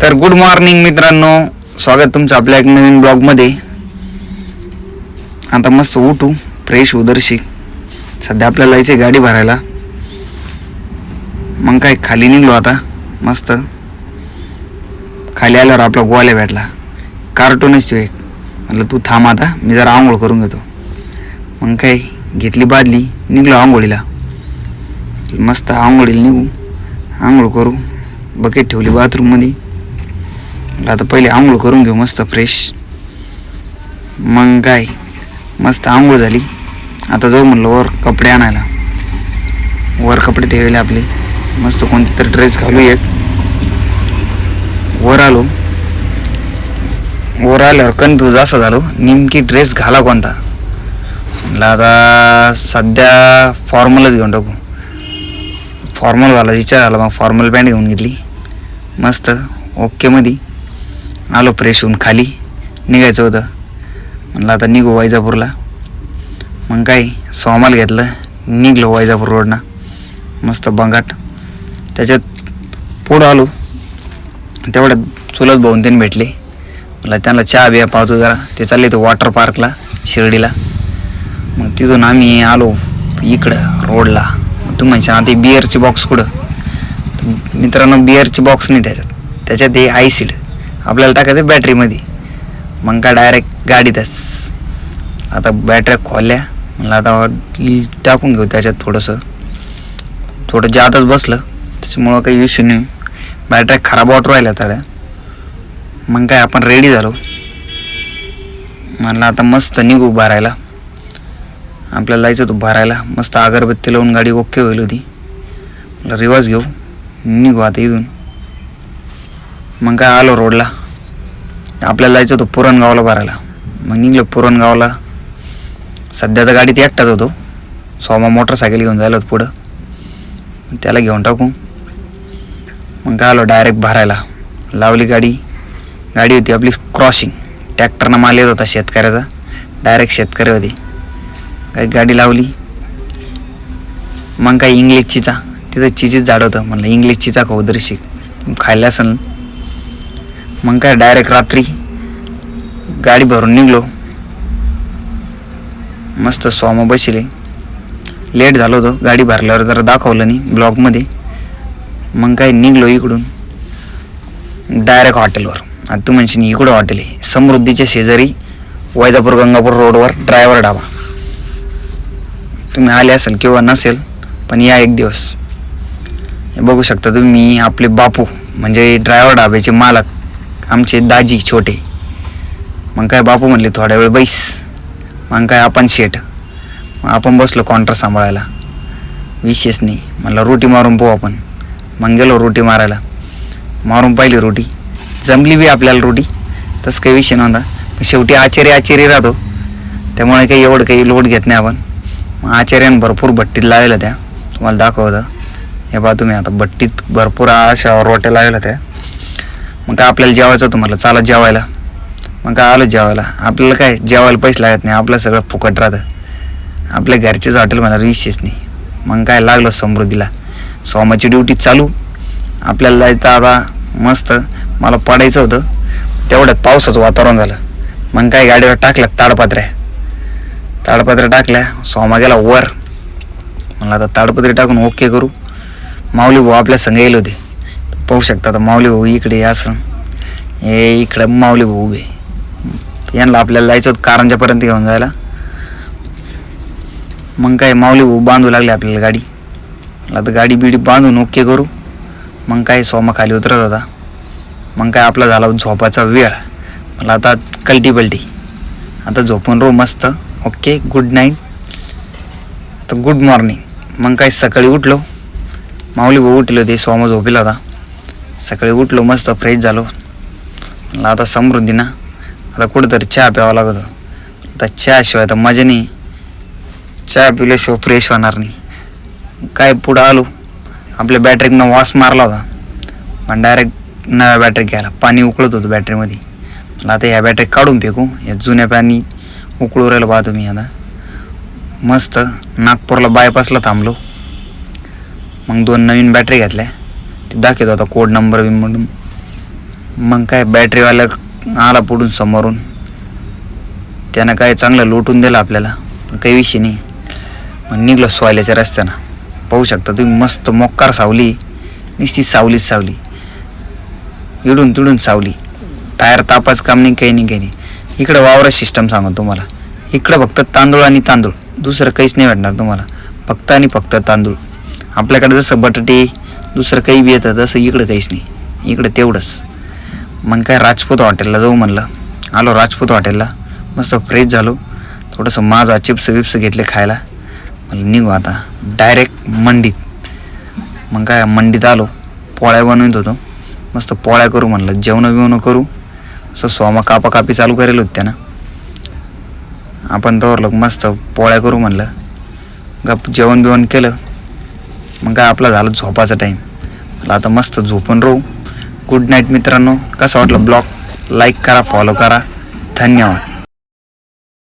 तर good morning मित्रांनो, स्वागत तुमचं आपल्या एक नवीन ब्लॉगमध्ये. आता मस्त उठू, फ्रेश उदरशी. सध्या आपल्याला जायचं गाडी भरायला. मग काय खाली निघलो आता. मस्त खाली आल्यावर आपला गोवाला भेटला. कार्टूनच तो एक. म्हटलं तू थांब आता, मी जरा आंघोळ करून घेतो. मग काय घेतली बादली, निघलो आंघोळीला. मस्त आंघोळीला निघू, आंघोळ करू. बकेट ठेवली बाथरूममध्ये. आता पहिले आंघोळ करून घेऊ मस्त फ्रेश. मग काय मस्त आंघोळ झाली. आता जाऊ म्हणलं वर कपडे आणायला. वर कपडे ठेवले आपले. मस्त कोणते तरी ड्रेस घालू एक. वर आलो. वर आल्यावर कन्फ्यूज असं झालो, नेमकी ड्रेस घाला कोणता. म्हटलं आता सध्या फॉर्मलच घेऊन टाकू. फॉर्मल घाला विचार आला. मग फॉर्मल पॅन्ट घेऊन घेतली मस्त ओके मध्ये. आलो फ्रेश होऊन खाली. निघायचं होतं. म्हणलं आता निघू वैजापूरला. मग काय सोमाल घेतलं, निघलो वैजापूर रोडनं. मस्त बंगाट. त्याच्यात पुढं आलो. तेवढ्यात चुलत भाऊन त्यांनी भेटले. मला त्यांना चहा बिया पाहतो जरा. ते चालले तो वॉटर पार्कला शिर्डीला. मग तिथून आम्ही आलो इकडं रोडला. मग तू म्हणशील आता बिअरची बॉक्स कुठं. मित्रांनो बिअरची बॉक्स नाही त्याच्यात हे आयसिड आपल्याला टाकायचं बॅटरीमध्ये. मग काय डायरेक्ट गाडीतच. आता बॅटऱ्या खोलल्या. मला आता टाकून घेऊ त्याच्यात. थोडं जातच बसलं, त्याच्यामुळं काही विषय नाही. बॅटऱ्या खराब वाटू राहिल्या थोड्या. मग काय आपण रेडी झालो. म्हणलं आता मस्त निघू भरायला. आपल्याला जायचं होतं भरायला. मस्त अगरबत्ती लावून गाडी ओके होईल होती. मला रिवर्स घेऊ, निघू आता इथून. मग काय आलो रोडला. आपल्याला जायचं होतं पुरणगावला भरायला. मग निघलो पुरणगावला. सध्या तर गाडीत एकटाच होतो. सोमा मोटरसायकल घेऊन जायला होतं पुढं. त्याला घेऊन टाकू. मग काय आलो डायरेक्ट भरायला. लावली गाडी. गाडी होती आपली क्रॉसिंग. ट्रॅक्टरनं माल येत होता शेतकऱ्याचा. डायरेक्ट शेतकरी होते. काही गाडी लावली. मग काय इंग्लिश चिचा. तिथं चिचीच झाड होतं. म्हणलं इंग्लिश चिचा खाऊ दर्शिक खायला असेल. मग काय डायरेक्ट रात्री गाडी भरून निघलो. मस्त सोमा बसले. लेट झालो होतो. गाडी भरल्यावर जरा दाखवलं नाही ब्लॉगमध्ये. मग काय निघलो इकडून डायरेक्ट हॉटेलवर. आता तू म्हणशील इकडं हॉटेल आहे. समृद्धीच्या शेजारी वैजापूर गंगापूर रोडवर ड्रायव्हर ढाबा. तुम्ही आले असेल किंवा नसेल पण या एक दिवस. हे बघू शकता तुम्ही आपले बापू म्हणजे ड्रायव्हर ढाब्याचे मालक आमचे दाजी छोटे. मग काय बापू म्हणले थोड्या वेळ बैस. मग काय आपण शेट. मग आपण बसलो काउंटर सांभाळायला. विशेष नाही. म्हणलं रोटी मारून पाहू आपण. मग गेलो रोटी मारायला. मारून पाहिली रोटी. जमली बी आपल्याला रोटी. तसं काही विषय नव्हता. पण शेवटी आचारी राहतो. त्यामुळे काही एवढं काही लोड घेत नाही आपण. मग आचार्यानं भरपूर भट्टीत लावल्या त्या. तुम्हाला दाखवतं हे पहा तुम्ही. आता भट्टीत भरपूर अशा रोट्या लावल्या त्या. मग काय आपल्याला जेवायचं होतं. म्हटलं चला जेवायला. मग काय आलो जेवायला. आपल्याला काय जेवायला पैसे लागत नाही. आपलं सगळं फुकट राहतं. आपल्या घरचेच हॉटेल म्हणा विशेष नाही. मग काय लागलो समृद्धीला. सोमाची ड्युटी चालू. आपल्याला जायचं आता मस्त. मला पडायचं होतं. तेवढ्यात पावसाचं वातावरण झालं. मग काय गाडीवर टाकल्या ताडपत्र्या टाकल्या. सोमा गेला वर. मला आता ताडपत्री टाकून ओके करू. माऊली भाऊ आपल्या संग येईल होते. पाहू शकता आता माऊली भाऊ इकडे असं. हे इकडं माऊली भाऊ उभे. यांना आपल्याला जायचं होतं कारंजापर्यंत घेऊन जायला. मग काय माऊली भाऊ बांधू लागले आपल्याला गाडी. आता गाडी बिडी बांधून ओके करू. मग काय सोमा खाली उतरत होता. मग काय आपला झाला झोपाचा वेळ. मला आता कल्टी पलटी. आता झोपून राहू मस्त. Okay good night. तर गुड मॉर्निंग. मग काय सकाळी उठलो. माऊली भाऊ उठले होते. सोमा झोपेला होता. सकाळी उठलो मस्त फ्रेश झालो. मला आता समृद्धी ना. आता कुठंतरी चहा प्यावा लागतो. आता चहाशिवाय तर मजा नाही. चहा पिल्याशिवाय फ्रेश होणार नाही. काय पुढं आलो. आपल्या बॅटरीनं वास मारला होता. पण डायरेक्ट नव्या बॅटरी घ्यायला. पाणी उकळत होतं बॅटरीमध्ये. मला आता ह्या बॅटरी काढून फेकू. या जुन्या पाणी उकळू राहिलं पाहतो मी आता. मस्त नागपूरला बायपासला थांबलो. मग 2 नवीन बॅटरी घेतल्या. ते दाखवत होता कोड नंबर म्हणून. मग काय बॅटरीवाला आला पुढून समोरून, त्यानं काय चांगलं लोटून दिलं आपल्याला, पण काही विषय नाही. मग निघलो सोयल्याच्या रस्त्यानं. पाहू शकता तुम्ही मस्त मोक्कार सावली, नुसती सावलीच सावली, इडून तिडून सावली, टायर तापाच काम नाही, काही नाही. इकडं वावरा सिस्टम सांगतो तुम्हाला, इकडं फक्त तांदूळ आणि तांदूळ, दुसरं काहीच नाही भेटणार तुम्हाला, फक्त आणि फक्त तांदूळ. आपल्याकडे जसं बटाटे दुसरं काही बी येतं तसं इकडं काहीच नाही, इकडं तेवढंच. मग काय राजपूत हॉटेलला जाऊ म्हणलं. आलो राजपूत हॉटेलला, मस्त फ्रेश झालो, थोडंसं माझा चिप्स विप्स घेतले खायला. मला निघू आता डायरेक्ट मंडीत. मग काय मंडीत आलो, पोळ्या बनवत होतो, मस्त पोळ्या करू म्हणलं, जेवणं बिवणं करू. असं सोमा कापाकापी चालू करेल होत त्यानं, आपण तर लोक मस्त पोळ्या करू म्हणलं, गप जेवण बिवण केलं. मग काय आपला झालं झोपाचा टाईम. मला आता मस्त झोपून राहू. गुड नाईट मित्रांनो. कसा वाटलं ब्लॉग, लाईक करा, फॉलो करा. धन्यवाद.